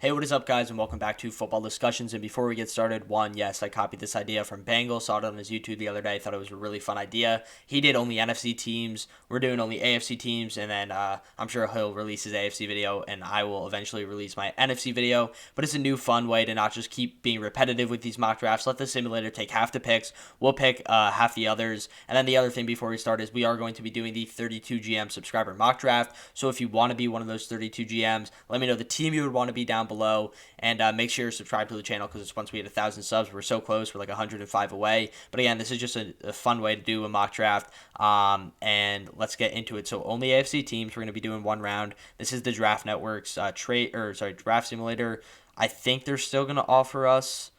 Hey, what is up, guys, and welcome back to Football Discussions. And before we get started, yes, I copied this idea from Bengal, saw it on his YouTube the other day, thought it was a really fun idea. He did only NFC teams, we're doing only AFC teams, and then I'm sure he'll release his AFC video, and I will eventually release my NFC video. But it's a new fun way to not just keep being repetitive with these mock drafts. Let the simulator take half the picks, we'll pick half the others. And then the other thing before we start is we are going to be doing the 32 GM subscriber mock draft. So if you want to be one of those 32 GMs, let me know the team you would want to be down below, and make sure you're subscribed to the channel because once we hit 1,000 subs, we're so close. We're like 105 away. But again, this is just a fun way to do a mock draft, and let's get into it. So only AFC teams. We're going to be doing one round. This is the Draft Network's draft simulator. I think they're still going to offer us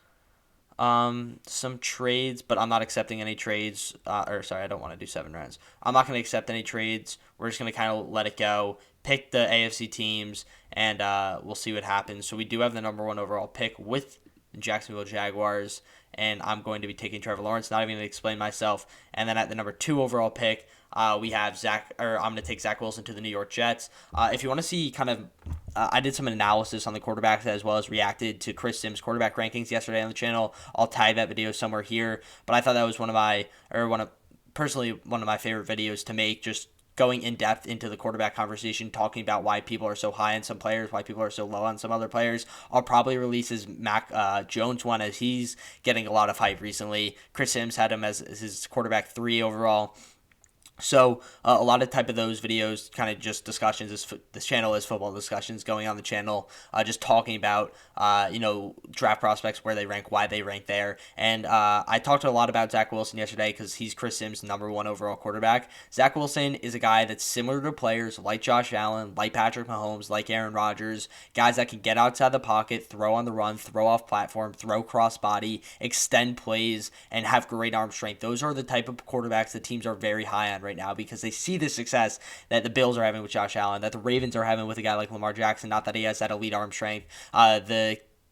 some trades, but I'm not accepting any trades. I don't want to do 7 rounds. I'm not going to accept any trades. We're just going to kind of let it go, pick the AFC teams, and we'll see what happens. So we do have the number 1 overall pick with Jacksonville Jaguars, and I'm going to be taking Trevor Lawrence. Not even going to explain myself. And then at the number 2 overall pick, we have I'm going to take Zach Wilson to the New York Jets. If you want to see I did some analysis on the quarterbacks as well as reacted to Chris Sims' quarterback rankings yesterday on the channel. I'll tag that video somewhere here. But I thought that was one of my favorite videos to make, just going in depth into the quarterback conversation, talking about why people are so high on some players, why people are so low on some other players. I'll probably release his Mac Jones one, as he's getting a lot of hype recently. Chris Sims had him as his quarterback 3 overall. So a lot of type of those videos, kind of just discussions. This channel is football discussions going on the channel, just talking about draft prospects, where they rank, why they rank there. And I talked a lot about Zach Wilson yesterday because he's Chris Sims' number 1 overall quarterback. Zach Wilson is a guy that's similar to players like Josh Allen, like Patrick Mahomes, like Aaron Rodgers, guys that can get outside the pocket, throw on the run, throw off platform, throw cross body, extend plays, and have great arm strength. Those are the type of quarterbacks that teams are very high on right now because they see the success that the Bills are having with Josh Allen, that the Ravens are having with a guy like Lamar Jackson. Not that he has that elite arm strength.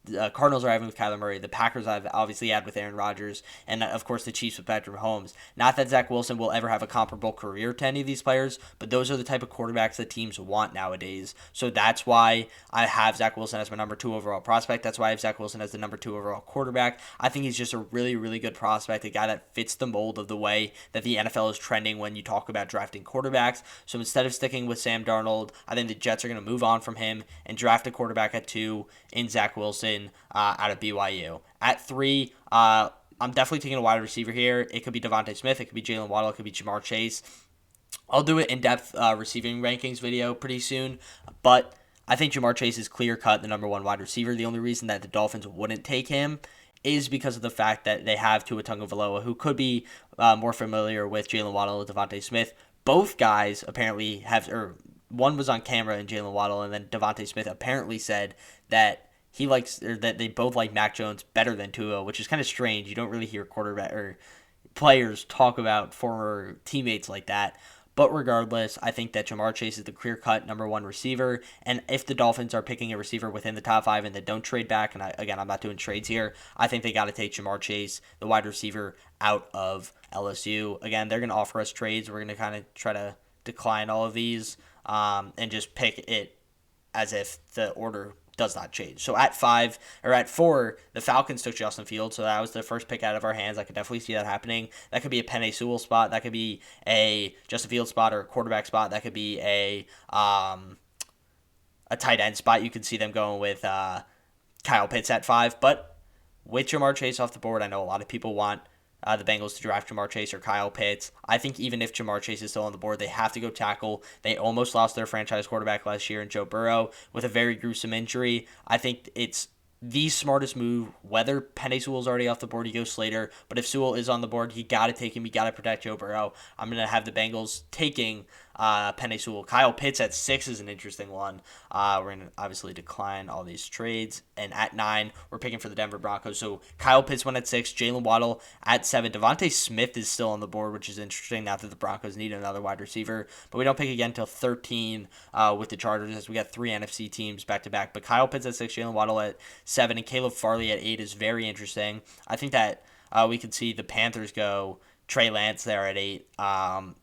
The Cardinals are having with Kyler Murray. The Packers have obviously had with Aaron Rodgers. And, of course, the Chiefs with Patrick Mahomes. Not that Zach Wilson will ever have a comparable career to any of these players, but those are the type of quarterbacks that teams want nowadays. So that's why I have Zach Wilson as my number 2 overall prospect. That's why I have Zach Wilson as the number 2 overall quarterback. I think he's just a really, really good prospect, a guy that fits the mold of the way that the NFL is trending when you talk about drafting quarterbacks. So instead of sticking with Sam Darnold, I think the Jets are going to move on from him and draft a quarterback at 2 in Zach Wilson. Out of BYU. At 3, I'm definitely taking a wide receiver here. It could be Devontae Smith. It could be Jalen Waddle. It could be Jamar Chase. I'll do an in-depth receiving rankings video pretty soon, but I think Jamar Chase is clear-cut the number 1 wide receiver. The only reason that the Dolphins wouldn't take him is because of the fact that they have Tua Tagovailoa, who could be more familiar with Jalen Waddle and Devontae Smith. Both guys apparently one was on camera in Jalen Waddle, and then Devontae Smith apparently said that that they both like Mac Jones better than Tua, which is kind of strange. You don't really hear quarterback or players talk about former teammates like that. But regardless, I think that Jamar Chase is the clear-cut number 1 receiver. And if the Dolphins are picking a receiver within the top 5 and they don't trade back, and I'm not doing trades here, I think they got to take Jamar Chase, the wide receiver, out of LSU. Again, they're going to offer us trades. We're going to kind of try to decline all of these and just pick it as if the order does not change. So at 4, the Falcons took Justin Fields, so that was the first pick out of our hands. I could definitely see that happening. That could be a Penei Sewell spot. That could be a Justin Fields spot or a quarterback spot. That could be a tight end spot. You could see them going with Kyle Pitts at 5. But with Jamar Chase off the board, I know a lot of people want the Bengals to draft Jamar Chase or Kyle Pitts. I think even if Jamar Chase is still on the board, they have to go tackle. They almost lost their franchise quarterback last year in Joe Burrow with a very gruesome injury. I think it's the smartest move. Whether Penei Sewell's already off the board, you go Slater. But if Sewell is on the board, you got to take him. You got to protect Joe Burrow. I'm going to have the Bengals taking Penei Sewell. Kyle Pitts at 6 is an interesting one. We're going to obviously decline all these trades. And at 9, we're picking for the Denver Broncos. So Kyle Pitts went at 6, Jalen Waddle at 7. Devontae Smith is still on the board, which is interesting now that the Broncos need another wide receiver. But we don't pick again until 13 with the Chargers, as we got 3 NFC teams back-to-back. But Kyle Pitts at 6, Jalen Waddle at 7, and Caleb Farley at 8 is very interesting. I think that we could see the Panthers go Trey Lance there at 8,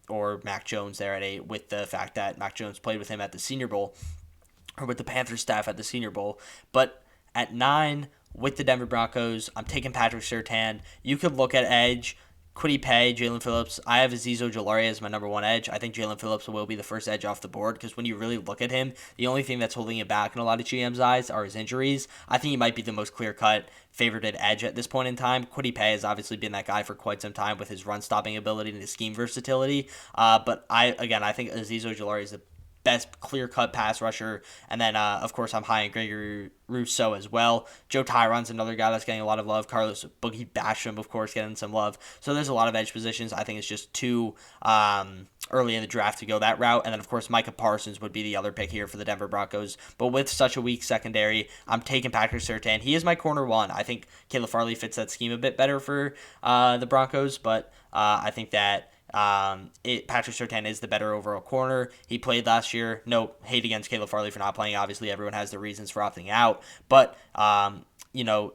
or Mac Jones there at 8, with the fact that Mac Jones played with him at the Senior Bowl or with the Panthers staff at the Senior Bowl. But at 9, with the Denver Broncos, I'm taking Patrick Surtain. You could look at edge. Kwity Paye, Jalen Phillips. I have Azeez Ojulari as my number one edge. I think Jalen Phillips will be the first edge off the board because when you really look at him, the only thing that's holding him back in a lot of GM's eyes are his injuries. I think he might be the most clear-cut favorited edge at this point in time. Kwity Paye has obviously been that guy for quite some time with his run-stopping ability and his scheme versatility. But I think Azeez Ojulari is the best clear-cut pass rusher. And then, of course, I'm high on Gregory Rousseau as well. Joe Tyron's another guy that's getting a lot of love. Carlos Boogie Basham, of course, getting some love. So there's a lot of edge positions. I think it's just too early in the draft to go that route. And then, of course, Micah Parsons would be the other pick here for the Denver Broncos. But with such a weak secondary, I'm taking Patrick Surtain. He is my corner one. I think Caleb Farley fits that scheme a bit better for the Broncos, but I think that Patrick Surtain is the better overall corner. He played last year. No hate against Caleb Farley for not playing. Obviously, everyone has their reasons for opting out. But,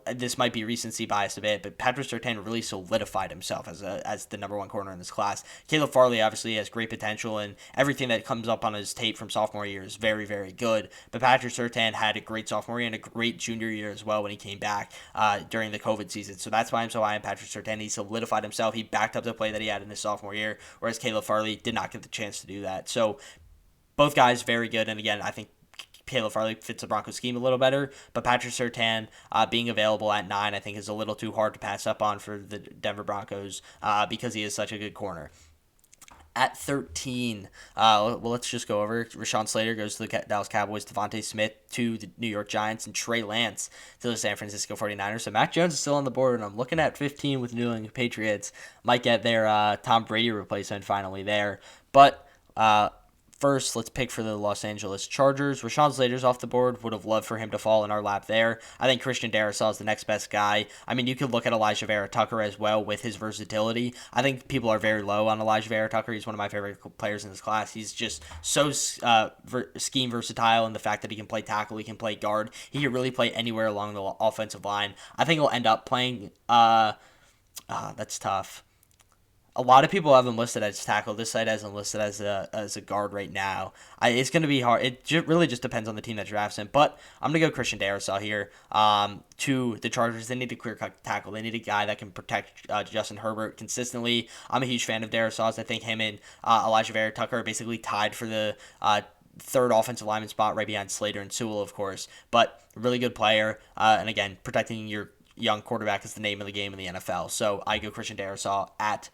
this might be recency bias a bit, but Patrick Surtain really solidified himself as the number one corner in this class. Caleb Farley obviously has great potential, and everything that comes up on his tape from sophomore year is very, very good. But Patrick Surtain had a great sophomore year and a great junior year as well when he came back during the COVID season. So that's why I'm so high on Patrick Surtain. He solidified himself. He backed up the play that he had in his sophomore year, whereas Caleb Farley did not get the chance to do that. So both guys very good, and again, I think Caleb Farley fits the Broncos scheme a little better, but Patrick Surtain being available at 9, I think is a little too hard to pass up on for the Denver Broncos because he is such a good corner. At 13, let's just go over. Rashawn Slater goes to the Dallas Cowboys, Devontae Smith to the New York Giants, and Trey Lance to the San Francisco 49ers. So Mac Jones is still on the board, and I'm looking at 15 with New England Patriots. Might get their Tom Brady replacement finally there. But first, let's pick for the Los Angeles Chargers. Rashawn Slater's off the board. Would have loved for him to fall in our lap there. I think Christian Darrisaw is the next best guy. I mean, you could look at Elijah Vera Tucker as well with his versatility. I think people are very low on Elijah Vera Tucker. He's one of my favorite players in this class. He's just so scheme versatile in the fact that he can play tackle, he can play guard. He can really play anywhere along the offensive line. I think he'll end up playing... that's tough. A lot of people have him listed as tackle. This site has him listed as a guard right now. It's going to be hard. It really just depends on the team that drafts him. But I'm going to go Christian Darrisaw here to the Chargers. They need a clear-cut tackle. They need a guy that can protect Justin Herbert consistently. I'm a huge fan of Darrisaw's. I think him and Elijah Vera Tucker are basically tied for the third offensive lineman spot right behind Slater and Sewell, of course. But really good player. And again, protecting your young quarterback is the name of the game in the NFL. So I go Christian Darrisaw at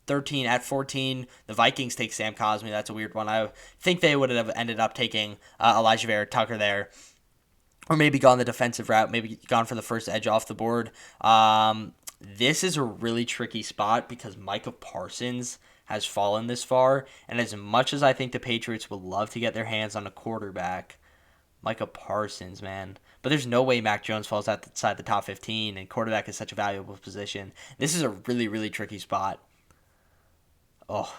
13. At 14, the Vikings take Sam Cosby. That's a weird one. I think they would have ended up taking Elijah Vera Tucker there, or maybe gone the defensive route, maybe gone for the first edge off the board. This is a really tricky spot because Micah Parsons has fallen this far, and as much as I think the Patriots would love to get their hands on a quarterback, Micah Parsons, man. But there's no way Mac Jones falls outside the top 15, and quarterback is such a valuable position. This is a really, really tricky spot. Oh.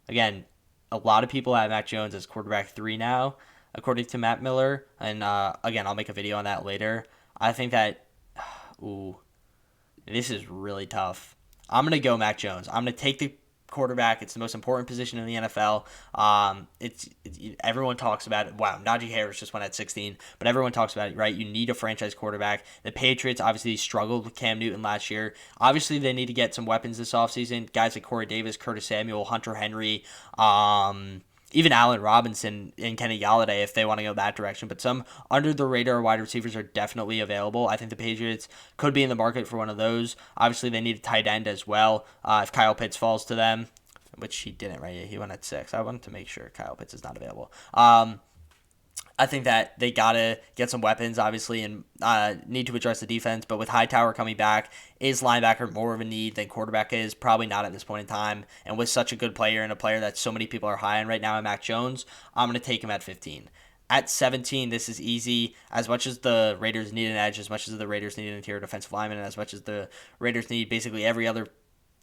Again, a lot of people have Mac Jones as quarterback 3 now, according to Matt Miller. And, again, I'll make a video on that later. I think that, this is really tough. I'm going to go Mac Jones. I'm going to take the quarterback. It's the most important position in the NFL. Everyone talks about it. Wow, Najee Harris just went at 16, but everyone talks about it, right? You need a franchise quarterback. The Patriots obviously struggled with Cam Newton last year. Obviously, they need to get some weapons this offseason. Guys like Corey Davis, Curtis Samuel, Hunter Henry, even Allen Robinson and Kenny Galladay if they want to go that direction. But some under-the-radar wide receivers are definitely available. I think the Patriots could be in the market for one of those. Obviously, they need a tight end as well if Kyle Pitts falls to them, which he didn't, right? He went at 6. I wanted to make sure Kyle Pitts is not available. I think that they got to get some weapons, obviously, and need to address the defense. But with Hightower coming back, is linebacker more of a need than quarterback is? Probably not at this point in time. And with such a good player and a player that so many people are high on right now in Mac Jones, I'm going to take him at 15. At 17, this is easy. As much as the Raiders need an edge, as much as the Raiders need an interior defensive lineman, and as much as the Raiders need basically every other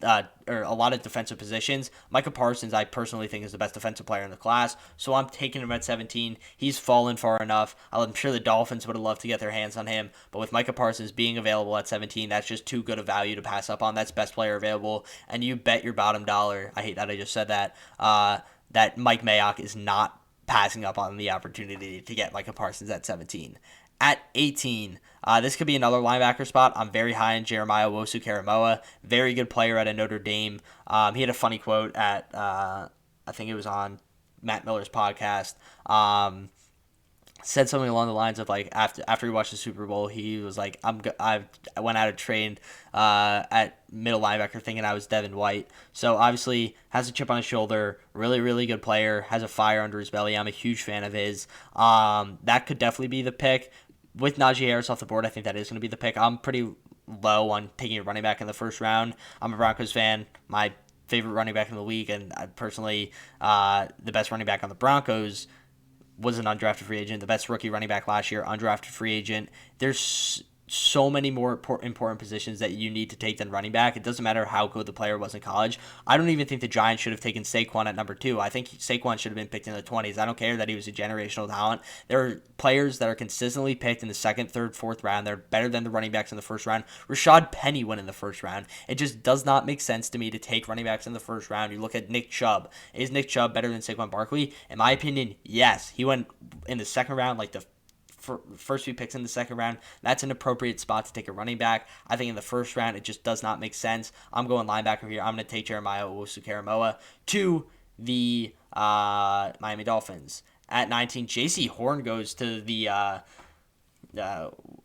or a lot of defensive positions, Micah Parsons, I personally think, is the best defensive player in the class, so I'm taking him at 17. He's fallen far enough. I'm sure the Dolphins would have loved to get their hands on him, but with Micah Parsons being available at 17, that's just too good a value to pass up on. That's best player available, and you bet your bottom dollar, I hate that I just said that, that Mike Mayock is not passing up on the opportunity to get Micah Parsons at 17. At 18, this could be another linebacker spot. I'm very high on Jeremiah Owusu-Koramoah. Very good player at Notre Dame. He had a funny quote at, I think it was on Matt Miller's podcast. Said something along the lines of like after he watched the Super Bowl, he was like, I went out and trained at middle linebacker thinking I was Devin White. So obviously has a chip on his shoulder, really, really good player, has a fire under his belly. I'm a huge fan of his. That could definitely be the pick. With Najee Harris off the board, I think that is going to be the pick. I'm pretty low on taking a running back in the first round. I'm a Broncos fan. My favorite running back in the league, and I personally, the best running back on the Broncos was an undrafted free agent. The best rookie running back last year, undrafted free agent. There's so many more important positions that you need to take than running back. It doesn't matter how good the player was in college. I don't even think the Giants should have taken Saquon at number 2. I think Saquon should have been picked in the 20s. I don't care that he was a generational talent. There are players that are consistently picked in the 2nd, 3rd, 4th round. They're better than the running backs in the first round. Rashad Penny went in the first round. It just does not make sense to me to take running backs in the first round. You look at Nick Chubb. Is Nick Chubb better than Saquon Barkley? In my opinion, yes. He went in the 2nd round, like the first few picks in the 2nd round. That's an appropriate spot to take a running back. I think in the 1st round, it just does not make sense. I'm going linebacker here. I'm going to take Jeremiah Owusu-Koramoah to the Miami Dolphins. At 19, J.C. Horn goes to the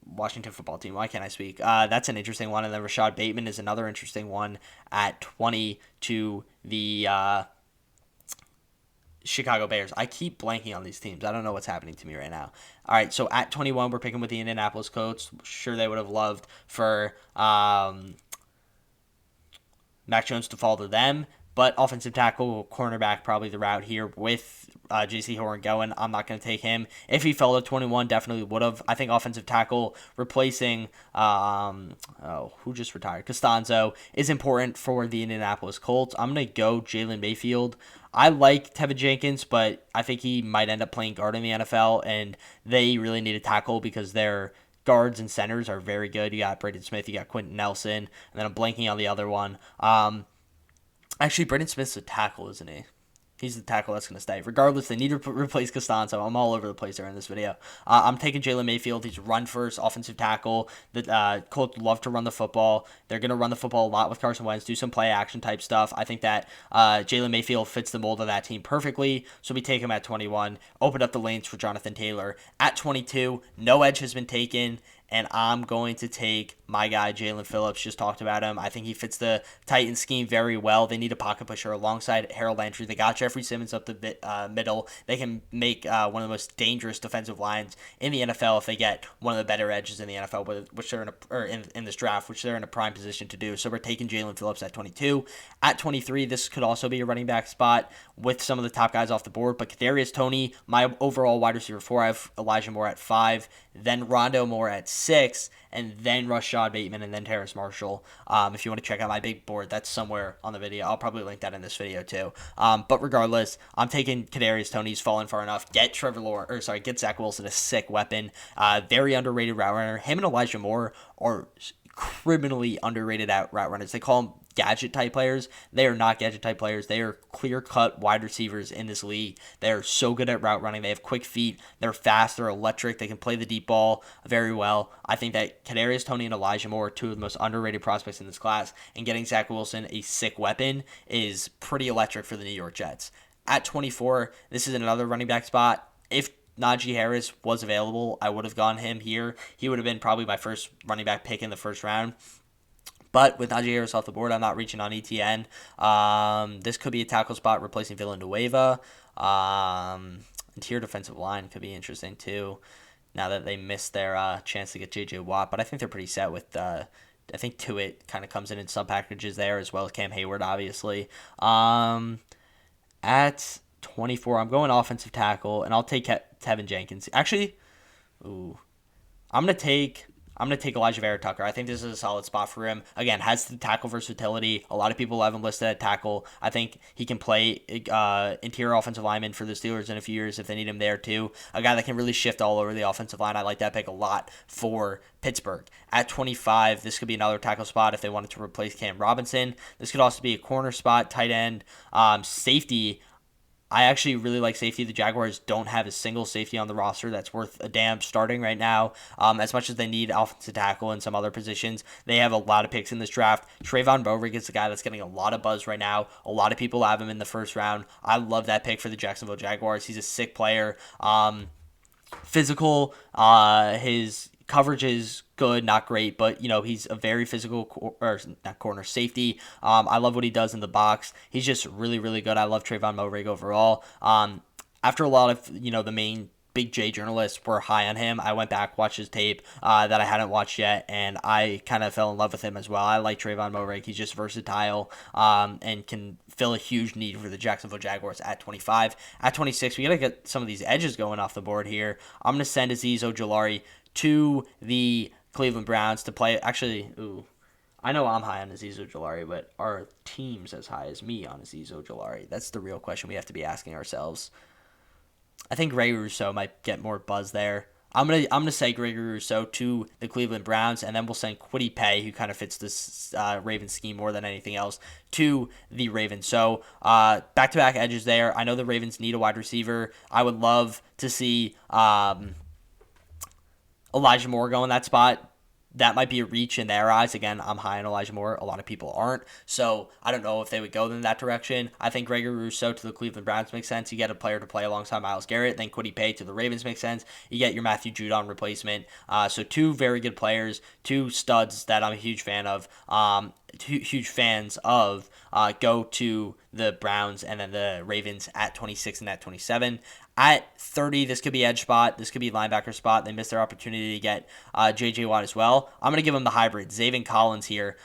Washington football team. Why can't I speak? That's an interesting one. And then Rashad Bateman is another interesting one at 20 to the Chicago Bears. I keep blanking on these teams. I don't know what's happening to me right now. All right, so at 21, we're picking with the Indianapolis Colts. Sure, they would have loved for Mac Jones to fall to them, but offensive tackle, cornerback, probably the route here with J.C. Horn going. I'm not going to take him. If he fell to 21, definitely would have. I think offensive tackle replacing, who just retired? Costanzo is important for the Indianapolis Colts. I'm going to go Jalen Mayfield. I like Tevin Jenkins, but I think he might end up playing guard in the NFL, and they really need a tackle because their guards and centers are very good. You got Braden Smith, you got Quentin Nelson, and then I'm blanking on the other one. Actually, Braden Smith's a tackle, isn't he? He's the tackle that's going to stay. Regardless, they need to replace Costanzo. I'm all over the place there in this video. I'm taking Jalen Mayfield. He's run first, offensive tackle. The Colts love to run the football. They're going to run the football a lot with Carson Wentz, do some play action type stuff. I think that Jalen Mayfield fits the mold of that team perfectly. So we take him at 21. Open up the lanes for Jonathan Taylor. At 22, no edge has been taken. And I'm going to take my guy, Jalen Phillips. Just talked about him. I think he fits the Titans scheme very well. They need a pocket pusher alongside Harold Landry. They got Jeffrey Simmons up the middle. They can make one of the most dangerous defensive lines in the NFL if they get one of the better edges in the NFL, which they're in this draft, which they're in a prime position to do. So we're taking Jalen Phillips at 22. At 23, this could also be a running back spot with some of the top guys off the board. But Kadarius Toney, my overall wide receiver 4, I have Elijah Moore at 5, then Rondo Moore at 6, and then Rashad Bateman, and then Terrace Marshall. If you want to check out my big board, that's somewhere on the video. I'll probably link that in this video too. But regardless, I'm taking Kadarius Toney. He's fallen far enough. Get Zach Wilson, a sick weapon. Very underrated route runner. Him and Elijah Moore are criminally underrated route runners. They call them gadget type players. They are not gadget type players. They are clear cut wide receivers in this league. They are so good at route running. They have quick feet. They're fast. They're electric. They can play the deep ball very well. I think that Kadarius Toney and Elijah Moore are two of the most underrated prospects in this class, and getting Zach Wilson, a sick weapon, is pretty electric for the New York Jets. At 24, this is another running back spot. If Najee Harris was available, I would have gone him here. He would have been probably my first running back pick in the first round. But with Najee Harris off the board, I'm not reaching on ETN. This could be a tackle spot replacing Villanueva. Interior defensive line could be interesting too, now that they missed their chance to get J.J. Watt. But I think they're pretty set with I think Tuitt kind of comes in some packages there, as well as Cam Hayward, obviously. At 24, I'm going offensive tackle, and I'll take Tevin Jenkins. Actually, I'm gonna take Elijah Vera Tucker. I think this is a solid spot for him. Again, has the tackle versatility. A lot of people have him listed at tackle. I think he can play interior offensive lineman for the Steelers in a few years if they need him there too. A guy that can really shift all over the offensive line. I like that pick a lot for Pittsburgh. At 25, this could be another tackle spot if they wanted to replace Cam Robinson. This could also be a corner spot, tight end, safety. I actually really like safety. The Jaguars don't have a single safety on the roster that's worth a damn starting right now. As much as they need offensive tackle and some other positions, they have a lot of picks in this draft. Trayvon Bovick is the guy that's getting a lot of buzz right now. A lot of people have him in the first round. I love that pick for the Jacksonville Jaguars. He's a sick player. Physical. His coverage is good, not great, but he's a very physical or not corner safety. I love what he does in the box. He's just really, really good. I love Trayvon Bovick overall. After a lot of the main Big J journalists were high on him, I went back, watched his tape that I hadn't watched yet, and I kind of fell in love with him as well. I like Trayvon Bovick. He's just versatile and can fill a huge need for the Jacksonville Jaguars at 25. At 26, we got to get some of these edges going off the board here. I'm going to send Azeez Ojulari to the Cleveland Browns to play. Actually, I know I'm high on Azeez Ojulari, but are teams as high as me on Azeez Ojulari? That's the real question we have to be asking ourselves. I think Gregory Rousseau might get more buzz there. I'm gonna say Gregory Rousseau to the Cleveland Browns, and then we'll send Kwity Paye, who kind of fits this Ravens scheme more than anything else, to the Ravens. So back-to-back edges there. I know the Ravens need a wide receiver. I would love to see Elijah Moore go in that spot. That might be a reach in their eyes. Again, I'm high on Elijah Moore. A lot of people aren't. So I don't know if they would go in that direction. I think Gregory Rousseau to the Cleveland Browns makes sense. You get a player to play alongside Myles Garrett. Then Kwity Paye to the Ravens makes sense. You get your Matthew Judon replacement. So two very good players, two studs that I'm a huge fan of. Huge fans of go to the Browns and then the Ravens at 26 and at 27. At 30, this could be edge spot. This could be linebacker spot. They missed their opportunity to get J.J. Watt as well. I'm going to give him the hybrid. Zaven Collins here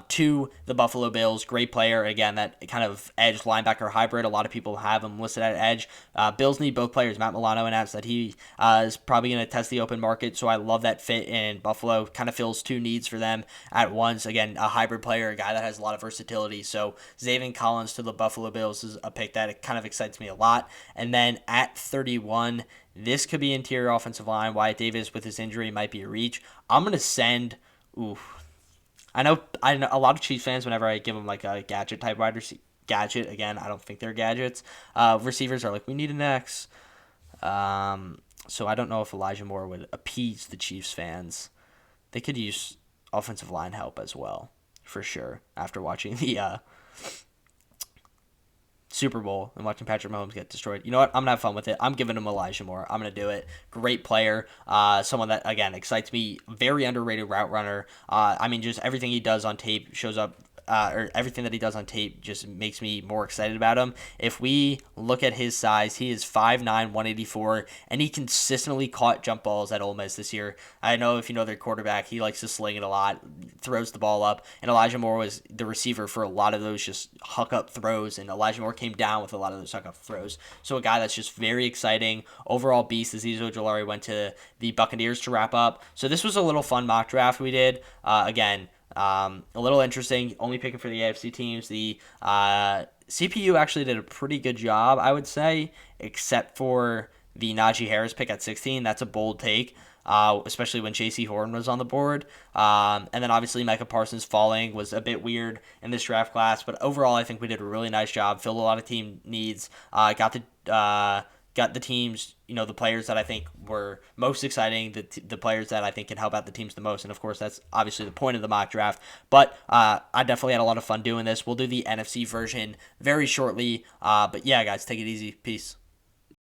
to the Buffalo Bills. Great player. Again, that kind of edge linebacker hybrid. A lot of people have him listed at edge. Bills need both players. Matt Milano announced that he is probably going to test the open market, so I love that fit in Buffalo. Kind of fills two needs for them at once. Again, a hybrid player, a guy that has a lot of versatility. So Zaven Collins to the Buffalo Bills is a pick that kind of excites me a lot. And then at 31, this could be interior offensive line. Wyatt Davis with his injury might be a reach. I'm going to send, I know a lot of Chiefs fans, whenever I give them like a gadget type wide receiver, gadget, again, I don't think they're gadgets. Receivers are like, we need an X. So I don't know if Elijah Moore would appease the Chiefs fans. They could use offensive line help as well, for sure, after watching the Super Bowl and watching Patrick Mahomes get destroyed. You know what? I'm going to have fun with it. I'm giving him Elijah Moore. I'm going to do it. Great player. Someone that, again, excites me. Very underrated route runner. Just everything he does on tape shows up. Or everything that he does on tape just makes me more excited about him. If we look at his size, he is 5'9", 184, and he consistently caught jump balls at Ole Miss this year. I know if you know their quarterback, he likes to sling it a lot, throws the ball up, and Elijah Moore was the receiver for a lot of those just huck-up throws, and Elijah Moore came down with a lot of those huck-up throws. So a guy that's just very exciting. Overall beast. Azeez Ojulari went to the Buccaneers to wrap up. So this was a little fun mock draft we did. Again, a little interesting, only picking for the AFC teams. The CPU actually did a pretty good job, I would say, except for the Najee Harris pick at 16. That's a bold take, especially when J.C. Horn was on the board. And then obviously Micah Parsons falling was a bit weird in this draft class. But overall, I think we did a really nice job, filled a lot of team needs, got the teams, the players that I think were most exciting, the players that I think can help out the teams the most. And, of course, that's obviously the point of the mock draft. But I definitely had a lot of fun doing this. We'll do the NFC version very shortly. But, yeah, guys, take it easy. Peace.